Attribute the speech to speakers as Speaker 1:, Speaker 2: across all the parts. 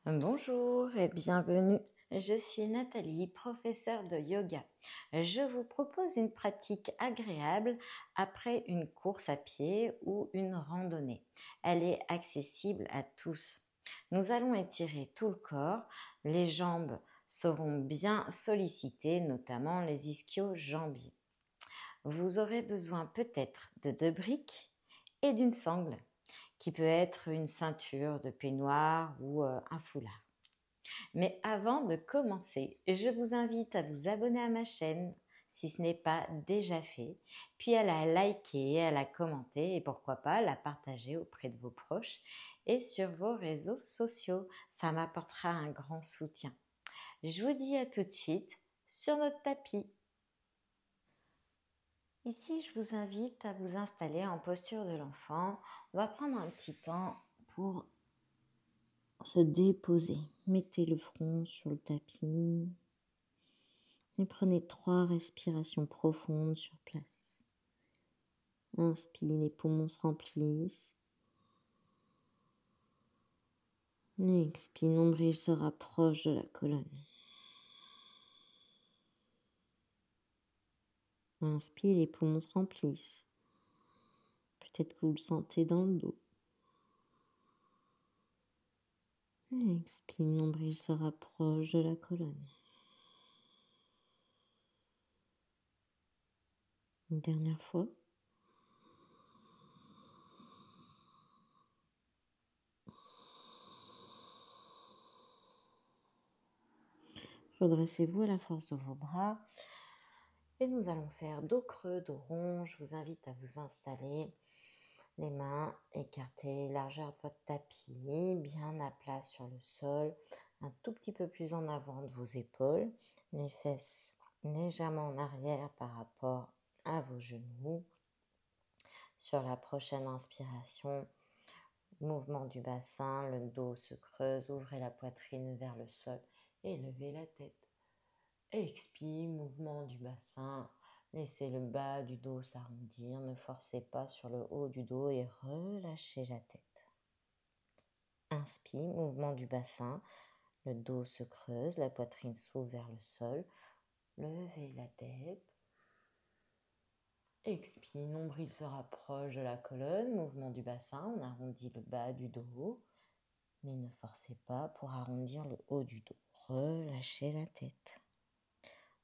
Speaker 1: Bonjour et bienvenue. Je suis Nathalie, professeure de yoga. Je vous propose une pratique agréable après une course à pied ou une randonnée. Elle est accessible à tous. Nous allons étirer tout le corps. Les jambes seront bien sollicitées, notamment les ischio-jambiers. Vous aurez besoin peut-être de 2 briques et d'une sangle, qui peut être une ceinture de peignoir ou un foulard. Mais avant de commencer, je vous invite à vous abonner à ma chaîne si ce n'est pas déjà fait, puis à la liker, à la commenter et pourquoi pas la partager auprès de vos proches et sur vos réseaux sociaux. Ça m'apportera un grand soutien. Je vous dis à tout de suite sur notre tapis. Ici, je vous invite à vous installer en posture de l'enfant. On va prendre un petit temps pour se déposer. Mettez le front sur le tapis et prenez 3 respirations profondes sur place. Inspire, les poumons se remplissent. Expire, nombril se rapproche de la colonne. Inspire, les poumons se remplissent. Peut-être que vous le sentez dans le dos. Expire, nombril se rapproche de la colonne. Une dernière fois. Redressez-vous à la force de vos bras. Et nous allons faire dos creux, dos rond. Je vous invite à vous installer. Les mains écartées, largeur de votre tapis, bien à plat sur le sol, un tout petit peu plus en avant de vos épaules, les fesses légèrement en arrière par rapport à vos genoux. Sur la prochaine inspiration, mouvement du bassin, le dos se creuse, ouvrez la poitrine vers le sol et levez la tête. Expire, mouvement du bassin. Laissez le bas du dos s'arrondir, ne forcez pas sur le haut du dos et relâchez la tête. Inspire, mouvement du bassin, le dos se creuse, la poitrine s'ouvre vers le sol. Levez la tête. Expire, nombril se rapproche de la colonne, mouvement du bassin, on arrondit le bas du dos, mais ne forcez pas pour arrondir le haut du dos. Relâchez la tête.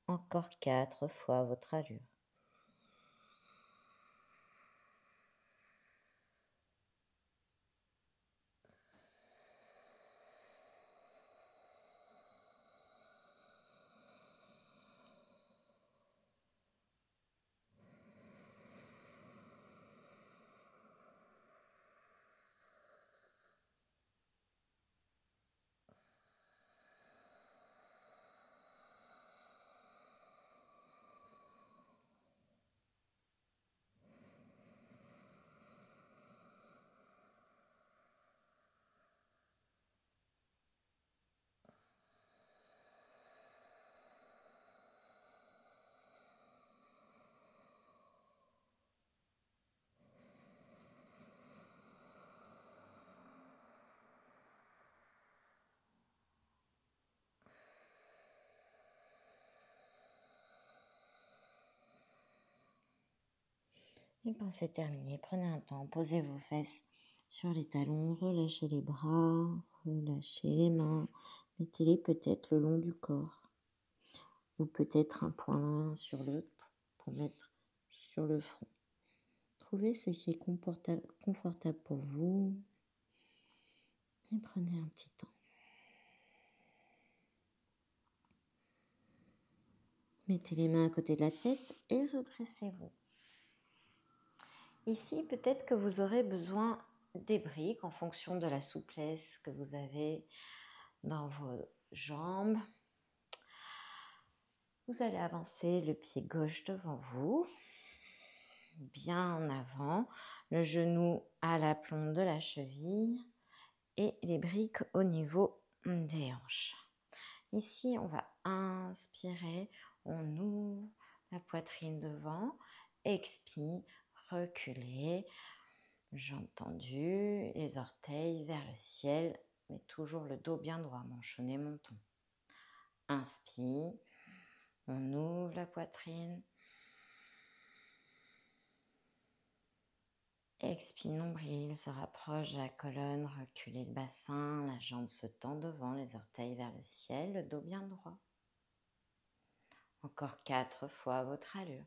Speaker 1: Encore 4 fois votre allure. Et quand c'est terminé, prenez un temps, posez vos fesses sur les talons, relâchez les bras, relâchez les mains, mettez-les peut-être le long du corps. Ou peut-être un point l'un sur l'autre pour mettre sur le front. Trouvez ce qui est confortable pour vous et prenez un petit temps. Mettez les mains à côté de la tête et redressez-vous. Ici, peut-être que vous aurez besoin des briques en fonction de la souplesse que vous avez dans vos jambes. Vous allez avancer le pied gauche devant vous, bien en avant, le genou à l'aplomb de la cheville et les briques au niveau des hanches. Ici, on va inspirer, on ouvre la poitrine devant, expire, reculer, jambes tendues, les orteils vers le ciel, mais toujours le dos bien droit, manchon et menton. Inspire, on ouvre la poitrine. Expire, nombril se rapproche de la colonne, reculez le bassin, la jambe se tend devant, les orteils vers le ciel, le dos bien droit. Encore 4 fois à votre allure.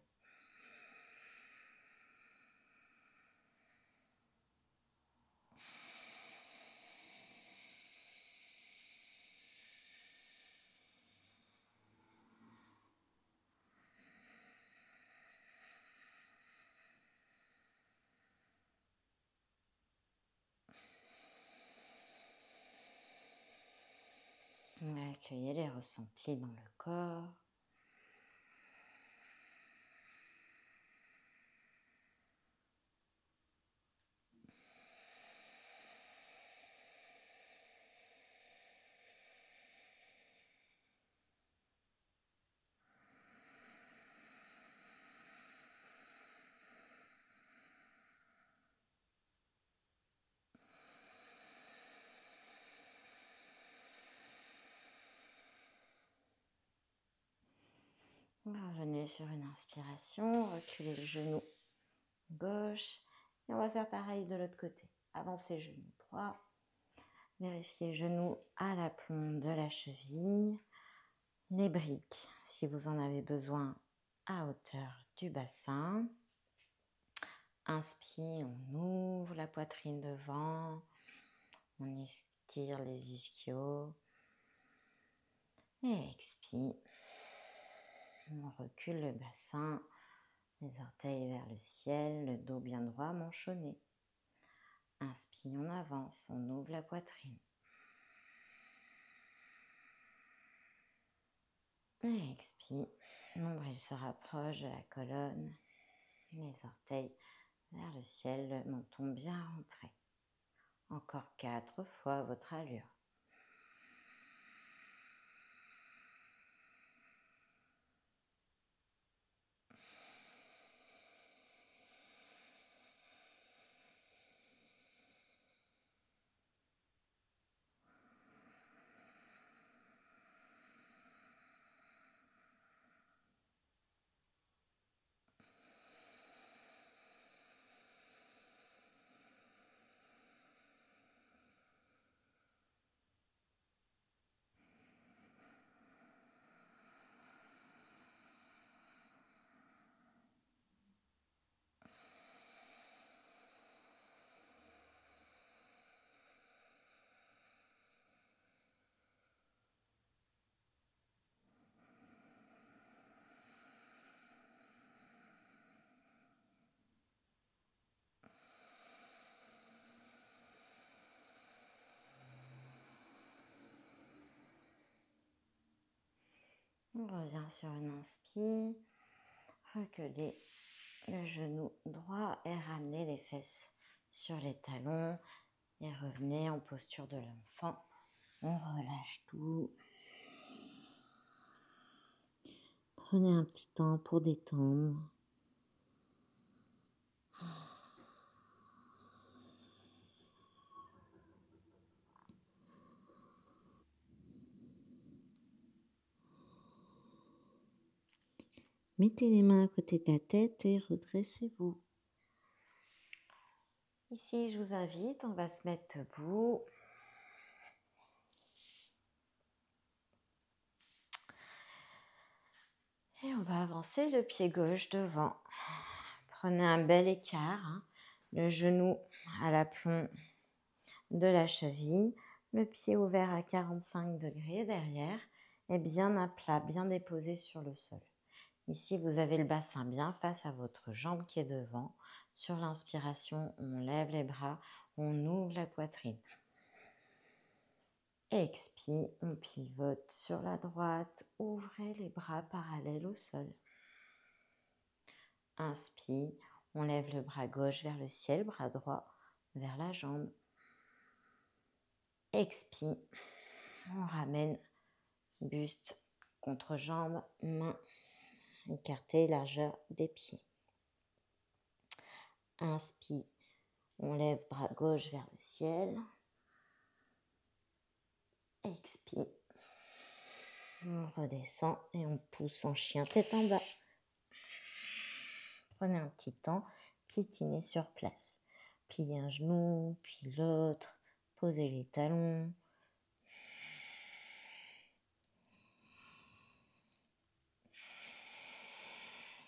Speaker 1: Accueillez les ressentis dans le corps. Revenez sur une inspiration, reculez le genou gauche et on va faire pareil de l'autre côté. Avancez genou droit, vérifiez genou à l'aplomb de la cheville, les briques si vous en avez besoin à hauteur du bassin. Inspire, on ouvre la poitrine devant, on étire les ischios et expire. On recule le bassin, les orteils vers le ciel, le dos bien droit, manchonné. Inspire, on avance, on ouvre la poitrine. Et expire, nombril se rapproche de la colonne, les orteils vers le ciel, le menton bien rentré. Encore 4 fois à votre allure. On revient sur une inspire, reculez le genou droit et ramenez les fesses sur les talons et revenez en posture de l'enfant. On relâche tout. Prenez un petit temps pour détendre. Mettez les mains à côté de la tête et redressez-vous. Ici, je vous invite, on va se mettre debout. Et on va avancer le pied gauche devant. Prenez un bel écart, le genou à l'aplomb de la cheville, le pied ouvert à 45 degrés derrière et bien à plat, bien déposé sur le sol. Ici, vous avez le bassin bien face à votre jambe qui est devant. Sur l'inspiration, on lève les bras, on ouvre la poitrine. Expire, on pivote sur la droite, ouvrez les bras parallèles au sol. Inspire, on lève le bras gauche vers le ciel, bras droit vers la jambe. Expire, on ramène buste contre jambe, main écartée, largeur des pieds. Inspire, on lève bras gauche vers le ciel. Expire. On redescend et on pousse en chien tête en bas. Prenez un petit temps, piétinez sur place. Pliez un genou, puis l'autre. Posez les talons.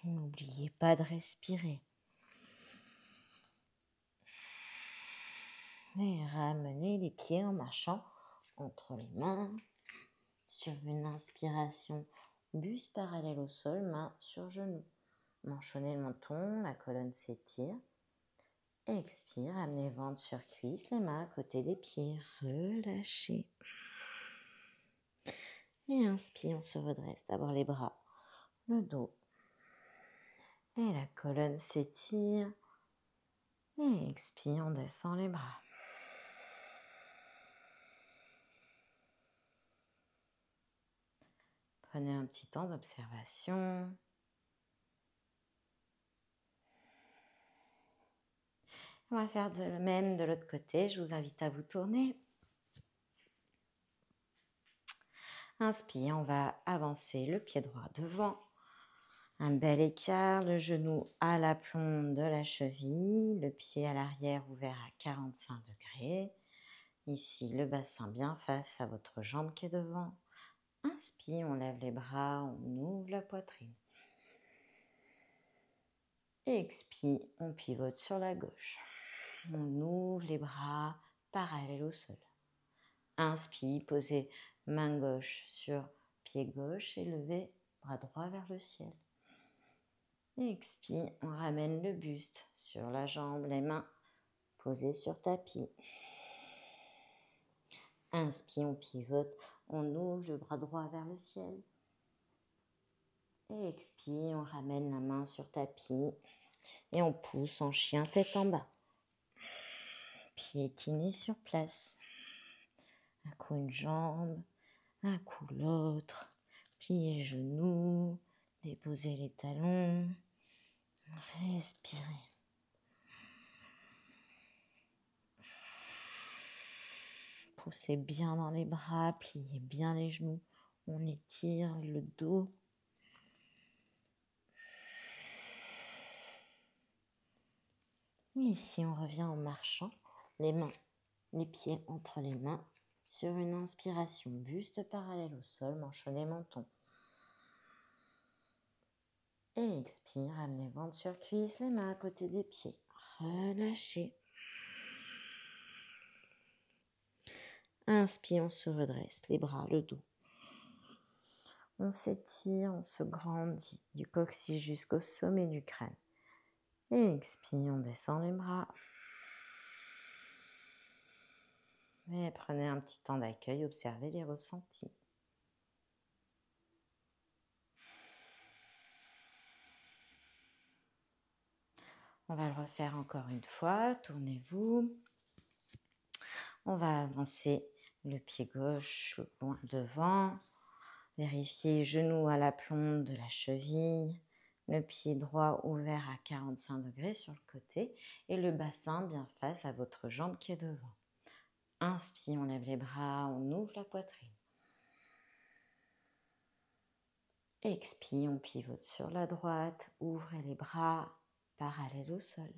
Speaker 1: N'oubliez pas de respirer. Et ramenez les pieds en marchant entre les mains. Sur une inspiration, buste parallèle au sol, main sur genou. Manchonnez le menton, la colonne s'étire. Expire, amenez ventre sur cuisse, les mains à côté des pieds. Relâchez. Et inspire, on se redresse. D'abord les bras, le dos. Et la colonne s'étire. Et expire, on descend les bras. Prenez un petit temps d'observation. On va faire le même de l'autre côté. Je vous invite à vous tourner. Inspire, on va avancer le pied droit devant. Un bel écart, le genou à l'aplomb de la cheville, le pied à l'arrière ouvert à 45 degrés. Ici, le bassin bien face à votre jambe qui est devant. Inspire, on lève les bras, on ouvre la poitrine. Expire, on pivote sur la gauche. On ouvre les bras parallèles au sol. Inspire, posez main gauche sur pied gauche et levez bras droit vers le ciel. Expire, on ramène le buste sur la jambe, les mains posées sur tapis. Inspire, on pivote, on ouvre le bras droit vers le ciel. Et expire, on ramène la main sur tapis et on pousse en chien tête en bas. Piétiner sur place. Un coup une jambe, un coup l'autre. Pliez genoux, déposez les talons. Respirez. Poussez bien dans les bras, pliez bien les genoux. On étire le dos. Et ici, on revient en marchant, les mains, les pieds entre les mains, sur une inspiration, buste parallèle au sol, manchonné menton. Et expire, amenez ventre sur cuisse, les mains à côté des pieds. Relâchez. Inspire, on se redresse, les bras, le dos. On s'étire, on se grandit du coccyx jusqu'au sommet du crâne. Et expire, on descend les bras. Et prenez un petit temps d'accueil, observez les ressentis. On va le refaire encore une fois, tournez-vous. On va avancer le pied gauche loin devant. Vérifiez genou à l'aplomb de la cheville. Le pied droit ouvert à 45 degrés sur le côté et le bassin bien face à votre jambe qui est devant. Inspire, on lève les bras, on ouvre la poitrine. Expire, on pivote sur la droite, ouvrez les bras parallèles au sol.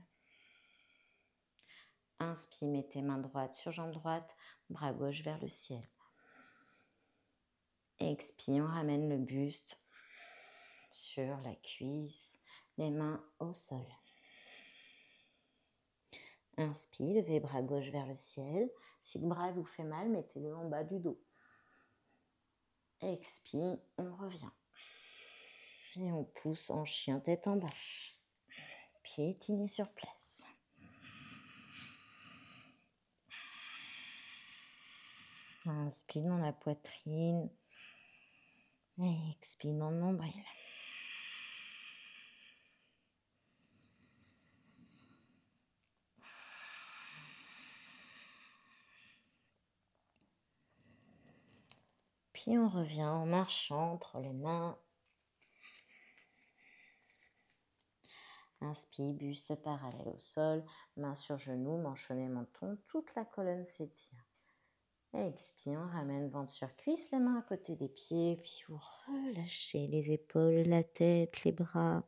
Speaker 1: Inspire, mettez main droite sur jambe droite, bras gauche vers le ciel. Expire, on ramène le buste sur la cuisse, les mains au sol. Inspire, levez bras gauche vers le ciel. Si le bras vous fait mal, mettez-le en bas du dos. Expire, on revient. Et on pousse en chien tête en bas. Piétinez sur place. Inspire dans la poitrine. Et expire dans le nombril. Puis on revient en marchant entre les mains. Inspire, buste parallèle au sol, main sur genou, manchonné menton, toute la colonne s'étire. Expire, on ramène ventre sur cuisse, les mains à côté des pieds, puis vous relâchez les épaules, la tête, les bras.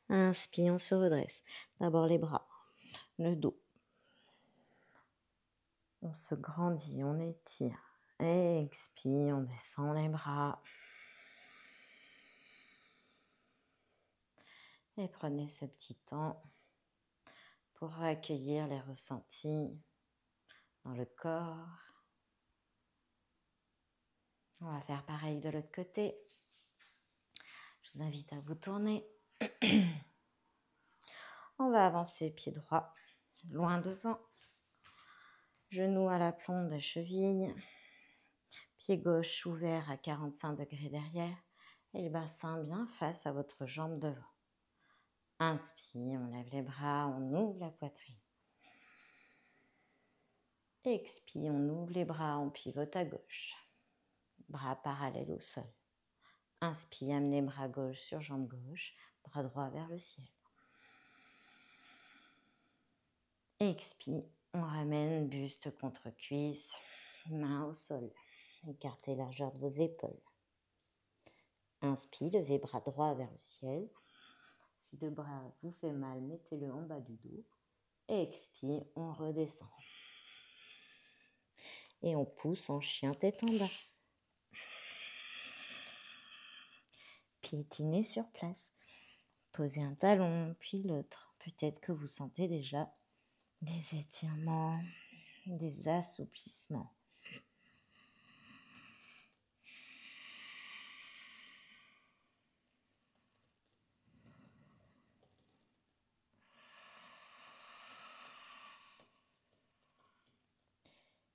Speaker 1: Inspire, on se redresse. D'abord les bras, le dos. On se grandit, on étire. Expire, on descend les bras. Et prenez ce petit temps pour accueillir les ressentis dans le corps. On va faire pareil de l'autre côté. Je vous invite à vous tourner. On va avancer pied droit, loin devant. Genou à la plombe de cheville. Pied gauche ouvert à 45 degrés derrière. Et le bassin bien face à votre jambe devant. Inspire, on lève les bras, on ouvre la poitrine. Expire, on ouvre les bras, on pivote à gauche. Bras parallèles au sol. Inspire, amenez bras gauche sur jambe gauche, bras droit vers le ciel. Expire, on ramène buste contre cuisse, main au sol. Écartez largeur de vos épaules. Inspire, levez bras droit vers le ciel. Si le bras vous fait mal, mettez-le en bas du dos. Expire, on redescend. Et on pousse en chien tête en bas. Piétinez sur place. Posez un talon, puis l'autre. Peut-être que vous sentez déjà des étirements, des assouplissements.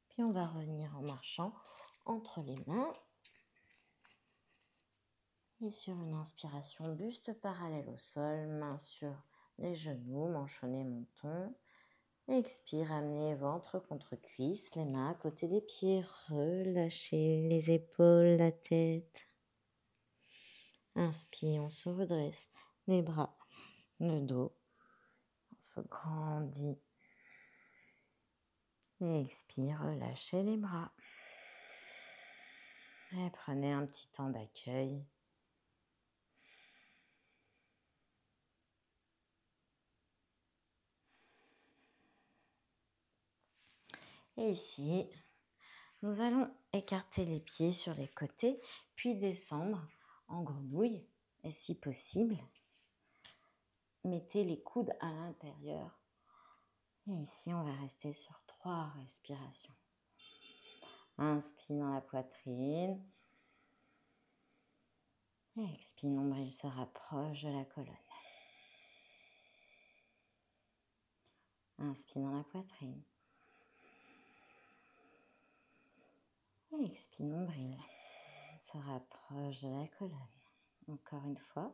Speaker 1: Puis on va revenir en marchant entre les mains. Et sur une inspiration, buste parallèle au sol, main sur les genoux, manchonnet menton. Expire, amenez ventre contre cuisse, les mains à côté des pieds. Relâchez les épaules, la tête. Inspire, on se redresse, les bras, le dos. On se grandit. Et expire, relâchez les bras. Et prenez un petit temps d'accueil. Et ici, nous allons écarter les pieds sur les côtés, puis descendre en grenouille. Et si possible, mettez les coudes à l'intérieur. Et ici, on va rester sur 3 respirations. Inspire dans la poitrine. Et expire, nombril se rapproche de la colonne. Inspire dans la poitrine. Et expire, nombril se rapproche de la colonne. Encore une fois.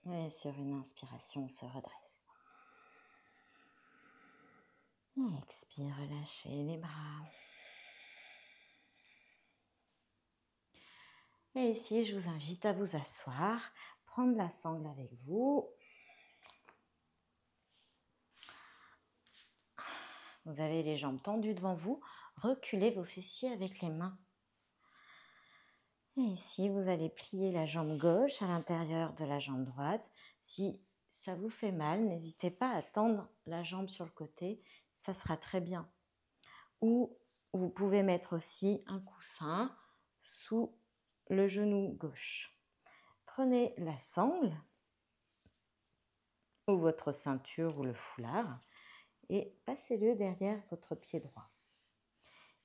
Speaker 1: Et sur une inspiration, on se redresse. Et expire, relâchez les bras. Et ici, je vous invite à vous asseoir, prendre la sangle avec vous. Vous avez les jambes tendues devant vous. Reculez vos fessiers avec les mains. Et ici, vous allez plier la jambe gauche à l'intérieur de la jambe droite. Si ça vous fait mal, n'hésitez pas à tendre la jambe sur le côté. Ça sera très bien. Ou vous pouvez mettre aussi un coussin sous le genou gauche. Prenez la sangle ou votre ceinture ou le foulard et passez-le derrière votre pied droit.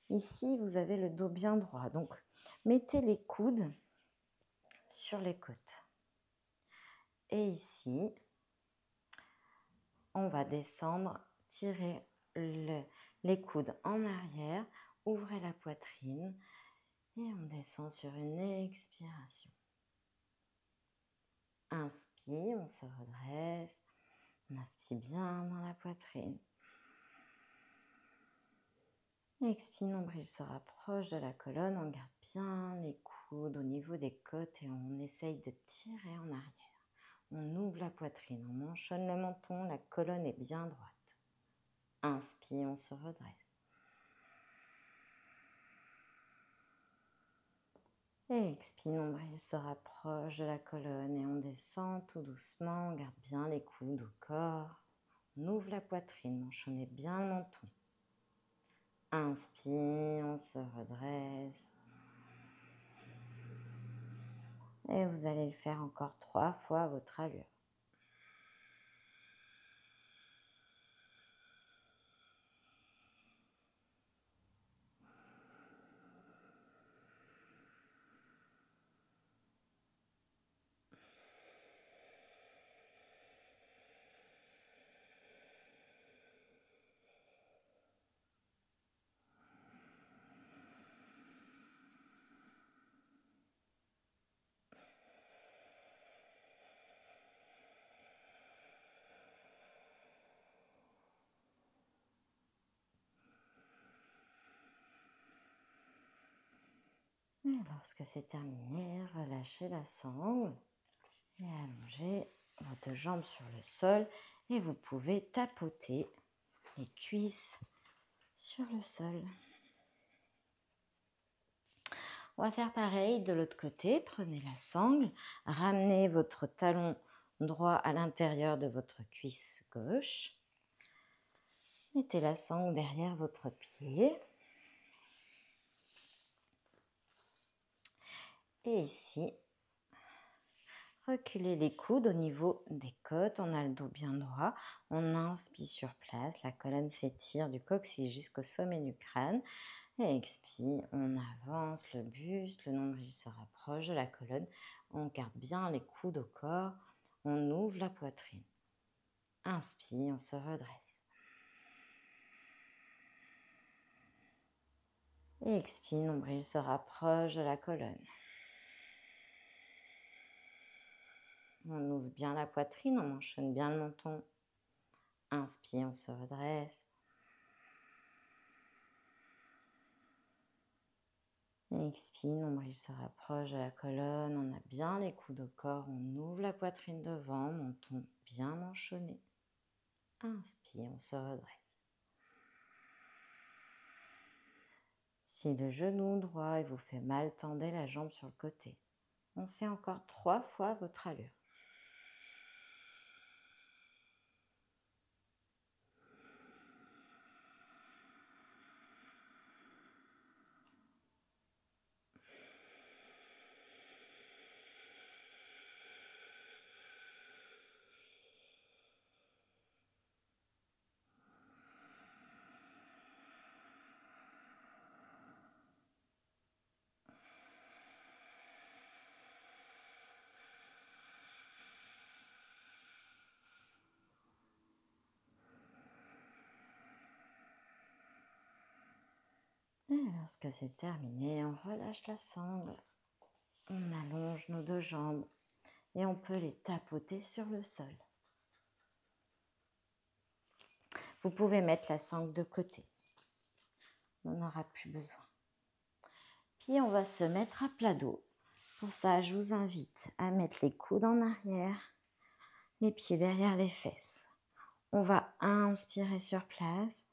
Speaker 1: Ici, vous avez le dos bien droit, donc mettez les coudes sur les côtes. Et ici, on va descendre, tirer les coudes en arrière, ouvrez la poitrine et on descend sur une expiration. Inspire, on se redresse, on inspire bien dans la poitrine. Expire, nombril se rapproche de la colonne, on garde bien les coudes au niveau des côtes et on essaye de tirer en arrière. On ouvre la poitrine, on manchonne le menton, la colonne est bien droite. Inspire, on se redresse. Et expire, nombril se rapproche de la colonne et on descend tout doucement. On garde bien les coudes au corps. On ouvre la poitrine, manchonnez bien le menton. Inspire, on se redresse. Et vous allez le faire encore 3 fois à votre allure. Et lorsque c'est terminé, relâchez la sangle et allongez vos 2 jambes sur le sol et vous pouvez tapoter les cuisses sur le sol. On va faire pareil de l'autre côté. Prenez la sangle, ramenez votre talon droit à l'intérieur de votre cuisse gauche. Mettez la sangle derrière votre pied. Et ici, reculez les coudes au niveau des côtes. On a le dos bien droit. On inspire sur place. La colonne s'étire du coccyx jusqu'au sommet du crâne. Et expire, on avance le buste, le nombril se rapproche de la colonne. On garde bien les coudes au corps. On ouvre la poitrine. Inspire, on se redresse. Et expire, nombril se rapproche de la colonne. On ouvre bien la poitrine, on enchaîne bien le menton. Inspire, on se redresse. Et expire, nombril se rapproche de la colonne. On a bien les coudes au corps. On ouvre la poitrine devant, menton bien manchonné. Inspire, on se redresse. Si le genou droit vous fait mal, tendez la jambe sur le côté. On fait encore 3 fois votre allure. Et lorsque c'est terminé, on relâche la sangle. On allonge nos 2 jambes et on peut les tapoter sur le sol. Vous pouvez mettre la sangle de côté. On n'en aura plus besoin. Puis on va se mettre à plat dos. Pour ça, je vous invite à mettre les coudes en arrière, les pieds derrière les fesses. On va inspirer sur place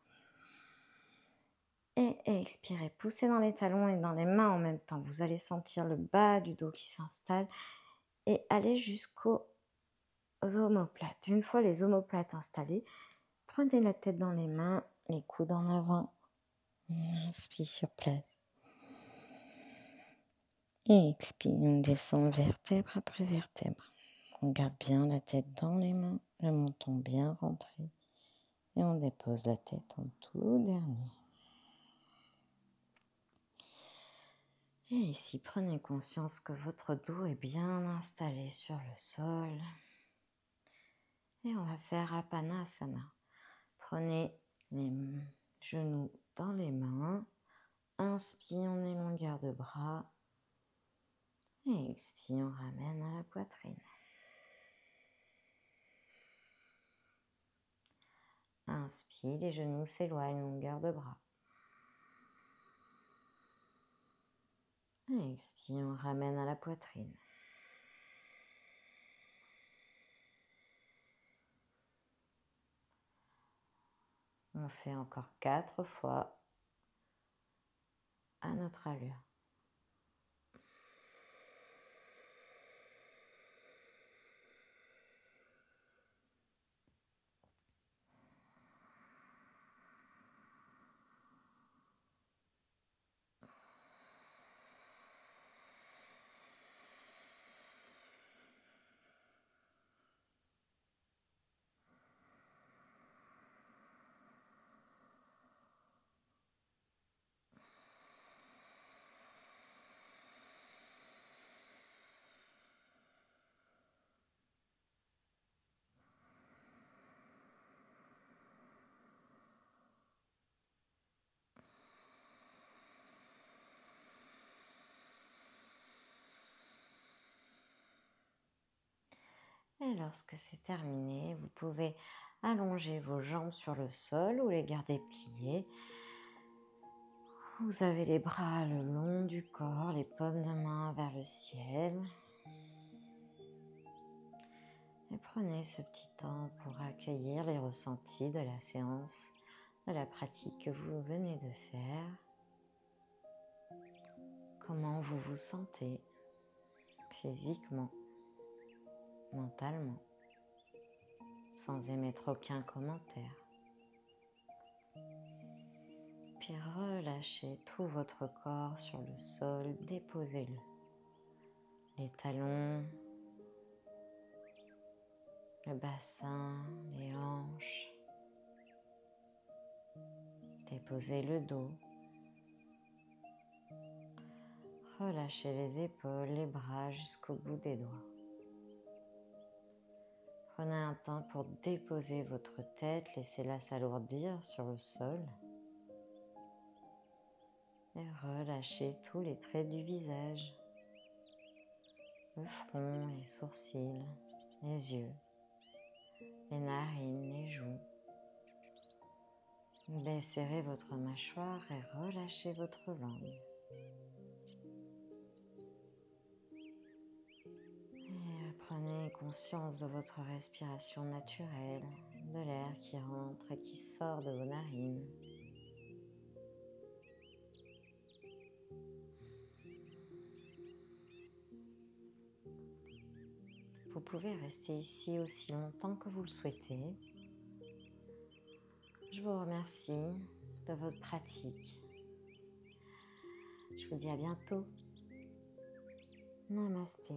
Speaker 1: et expirer. Poussez dans les talons et dans les mains en même temps. Vous allez sentir le bas du dos qui s'installe et aller jusqu'aux omoplates. Une fois les omoplates installées, prenez la tête dans les mains, les coudes en avant. Inspire sur place. Et expire, on descend vertèbre après vertèbre. On garde bien la tête dans les mains, le menton bien rentré. Et on dépose la tête en tout dernier. Et ici, prenez conscience que votre dos est bien installé sur le sol. Et on va faire Apanasana. Prenez les genoux dans les mains. Inspire, on est longueur de bras. Et expire, on ramène à la poitrine. Inspire, les genoux s'éloignent, longueur de bras. Et expire, on ramène à la poitrine. On fait encore 4 fois à notre allure. Et lorsque c'est terminé, vous pouvez allonger vos jambes sur le sol ou les garder pliées. Vous avez les bras le long du corps, les paumes de main vers le ciel. Et prenez ce petit temps pour accueillir les ressentis de la séance, de la pratique que vous venez de faire. Comment vous vous sentez physiquement, mentalement, sans émettre aucun commentaire. Puis relâchez tout votre corps sur le sol, déposez-le. Les talons, le bassin, les hanches. Déposez le dos. Relâchez les épaules, les bras jusqu'au bout des doigts. Prenez un temps pour déposer votre tête, laissez-la s'alourdir sur le sol. Et relâchez tous les traits du visage. Le front, les sourcils, les yeux, les narines, les joues. Desserrez votre mâchoire et relâchez votre langue. Et prenez conscience de votre respiration naturelle, de l'air qui rentre et qui sort de vos narines. Vous pouvez rester ici aussi longtemps que vous le souhaitez. Je vous remercie de votre pratique. Je vous dis à bientôt. Namasté.